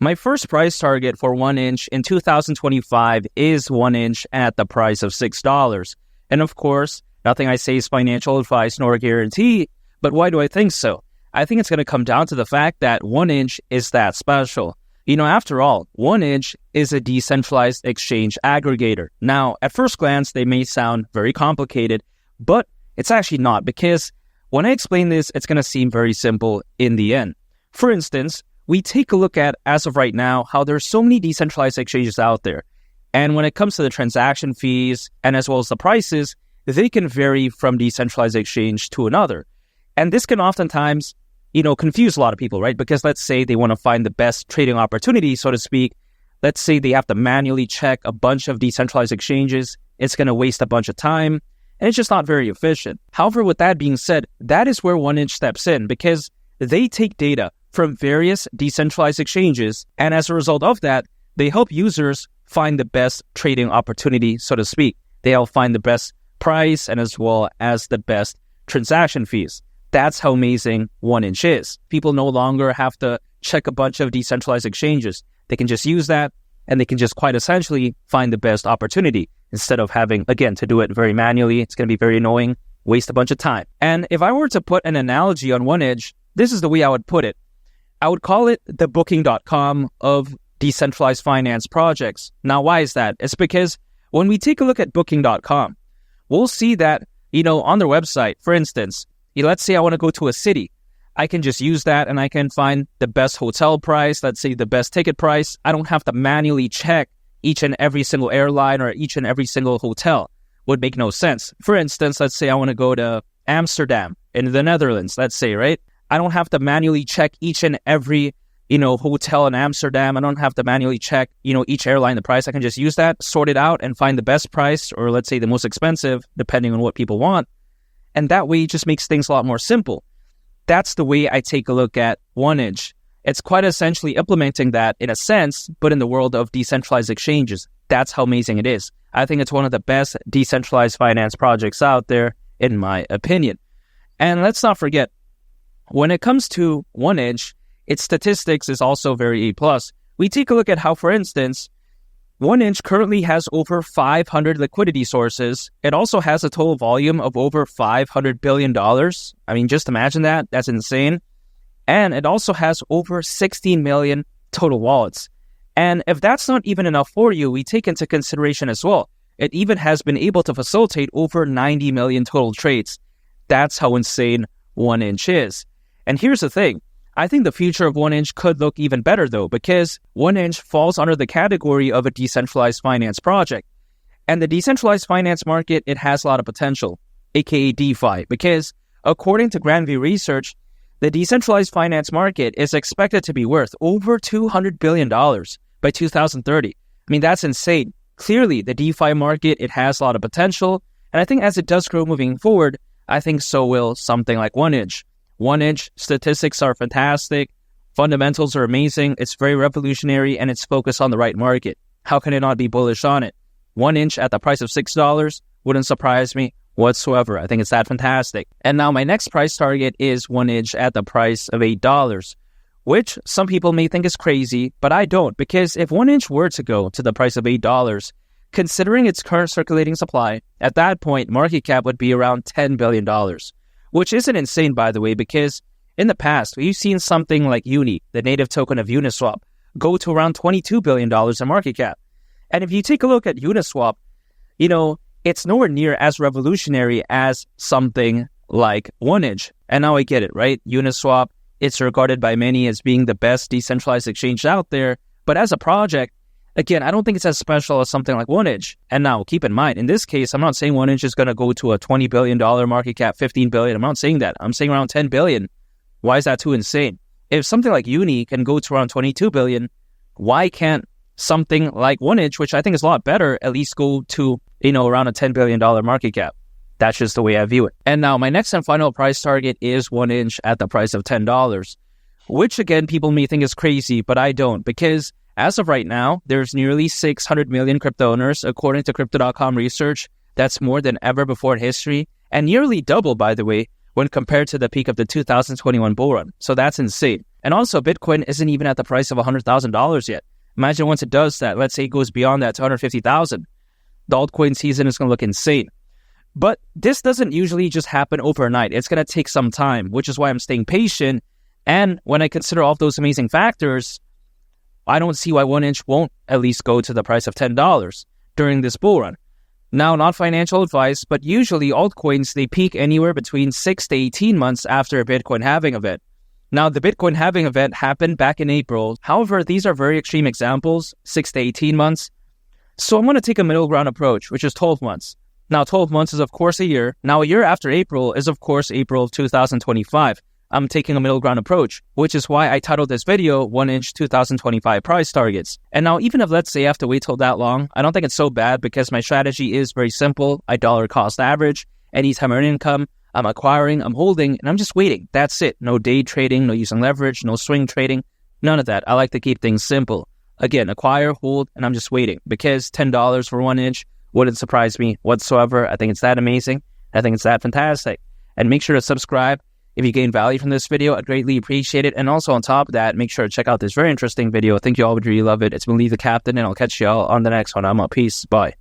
My first price target for 1inch in 2025 is 1inch at the price of $6. And of course, nothing I say is financial advice nor a guarantee, but why do I think so? I think it's going to come down to the fact that 1inch is that special. After all, 1inch is a decentralized exchange aggregator. Now, at first glance, they may sound very complicated, but it's actually not, because when I explain this, it's going to seem very simple in the end. For instance, we take a look at, as of right now, how there's so many decentralized exchanges out there. And when it comes to the transaction fees and as well as the prices, they can vary from decentralized exchange to another. And this can oftentimes confuse a lot of people, right? Because let's say they want to find the best trading opportunity, so to speak. Let's say they have to manually check a bunch of decentralized exchanges. It's going to waste a bunch of time, and it's just not very efficient. However, with that being said, that is where 1inch steps in, because they take data from various decentralized exchanges, and as a result of that, they help users find the best trading opportunity, so to speak. They help find the best price and as well as the best transaction fees. That's how amazing 1inch is. People no longer have to check a bunch of decentralized exchanges. They can just use that, and they can just quite essentially find the best opportunity instead of having, again, to do it very manually. It's going to be very annoying, waste a bunch of time. And if I were to put an analogy on 1inch, this is the way I would put it. I would call it the Booking.com of decentralized finance projects. Now, why is that? It's because when we take a look at Booking.com, we'll see that, on their website, for instance, let's say I want to go to a city. I can just use that and I can find the best hotel price, let's say the best ticket price. I don't have to manually check each and every single airline or each and every single hotel. Would make no sense. For instance, let's say I want to go to Amsterdam in the Netherlands, let's say, right? I don't have to manually check each and every, hotel in Amsterdam. I don't have to manually check, each airline, the price. I can just use that, sort it out, and find the best price, or let's say the most expensive, depending on what people want. And that way it just makes things a lot more simple. That's the way I take a look at 1inch. It's quite essentially implementing that in a sense, but in the world of decentralized exchanges. That's how amazing it is. I think it's one of the best decentralized finance projects out there, in my opinion. And let's not forget, when it comes to 1inch, its statistics is also very A+. We take a look at how, for instance, 1inch currently has over 500 liquidity sources. It also has a total volume of over $500 billion. I mean, just imagine that. That's insane. And it also has over 16 million total wallets. And if that's not even enough for you, we take into consideration as well, it even has been able to facilitate over 90 million total trades. That's how insane 1inch is. And here's the thing. I think the future of 1inch could look even better, though, because 1inch falls under the category of a decentralized finance project. And the decentralized finance market, it has a lot of potential, aka DeFi, because according to Grand View Research, the decentralized finance market is expected to be worth over $200 billion by 2030. I mean, that's insane. Clearly, the DeFi market, it has a lot of potential. And I think as it does grow moving forward, I think so will something like 1inch. 1inch statistics are fantastic. Fundamentals are amazing. It's very revolutionary and it's focused on the right market. How can it not be bullish on it? 1inch at the price of $6 wouldn't surprise me whatsoever. I think it's that fantastic. And now my next price target is 1inch at the price of $8, which some people may think is crazy, but I don't, because if 1inch were to go to the price of $8, considering its current circulating supply, at that point, market cap would be around $10 billion. Which isn't insane, by the way, because in the past, we've seen something like Uni, the native token of Uniswap, go to around $22 billion in market cap. And if you take a look at Uniswap, it's nowhere near as revolutionary as something like 1inch. And now I get it, right? Uniswap, it's regarded by many as being the best decentralized exchange out there. But as a project, again, I don't think it's as special as something like 1inch. And now, keep in mind, in this case, I'm not saying 1inch is going to go to a $20 billion market cap, $15 billion. I'm not saying that. I'm saying around $10 billion. Why is that too insane? If something like Uni can go to around $22 billion, why can't something like 1inch, which I think is a lot better, at least go to, around a $10 billion market cap? That's just the way I view it. And now, my next and final price target is 1inch at the price of $10, which, again, people may think is crazy, but I don't, because as of right now, there's nearly 600 million crypto owners, according to Crypto.com research. That's more than ever before in history, and nearly double, by the way, when compared to the peak of the 2021 bull run. So that's insane. And also, Bitcoin isn't even at the price of $100,000 yet. Imagine once it does that, let's say it goes beyond that to $150,000. The altcoin season is going to look insane. But this doesn't usually just happen overnight. It's going to take some time, which is why I'm staying patient. And when I consider all of those amazing factors, I don't see why 1inch won't at least go to the price of $10 during this bull run. Now, not financial advice, but usually altcoins, they peak anywhere between 6 to 18 months after a Bitcoin halving event. Now, the Bitcoin halving event happened back in April. However, these are very extreme examples, 6 to 18 months. So I'm going to take a middle ground approach, which is 12 months. Now, 12 months is, of course, a year. Now, a year after April is, of course, April of 2025. I'm taking a middle ground approach, which is why I titled this video 1inch 2025 price targets. And now, even if, let's say, I have to wait till that long, I don't think it's so bad because my strategy is very simple. I dollar cost average. Anytime I earn income, I'm acquiring, I'm holding, and I'm just waiting. That's it. No day trading, no using leverage, no swing trading, none of that. I like to keep things simple. Again, acquire, hold, and I'm just waiting because $10 for 1inch wouldn't surprise me whatsoever. I think it's that amazing. I think it's that fantastic. And make sure to subscribe. If you gain value from this video, I'd greatly appreciate it. And also on top of that, make sure to check out this very interesting video. I think you all would really love it. It's been Lee the Captain, and I'll catch you all on the next one. I'm out. Peace. Bye.